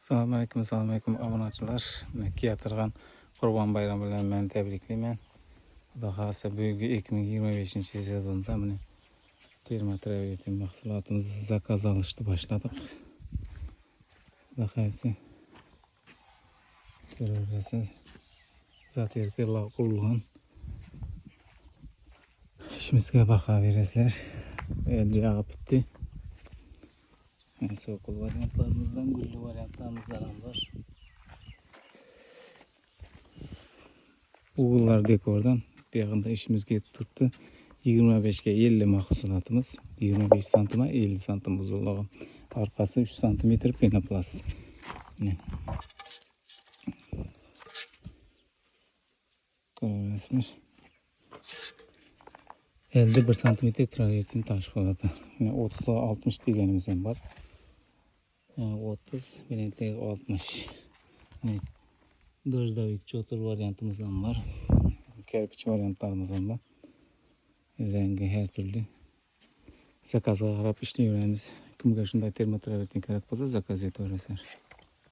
Assalamu alaikum obunachilar. Makka yatırgan Qurban bayramı bilan men tabriklayman. Xudo xolasa bugungi 2025-sezonda mana termotravitin mahsulotimizni zakaz olishni boshladik. Xudo xolasa ko'raverasiz. Zaterkalar qurilgan. İşimizga baho berasizlar. Endi yog'ib bitdi. Sokul variantlarımızdan, gülü variantlarımızdan var. Uğullar dekordan bir yağında işimiz gelip tuttu. 25'e 50 mahsulatımız. 25 santıma 50 santim uzunluğu. Arkası 3 santimetre penoplas. Görüyorsunuz. Elde 1 santimetre travertin taş oladı. 30'a 60 deganimizden var. 30, benimki 60. Dojdovic çotur varyantımızdan var. Kerpiç varyantlarımızdan var. Rengi her türlü. Zakazga qarab işleyveramiz. Kimga shunday termotravertin kerak bo'lsa zakaz etaverasizlar.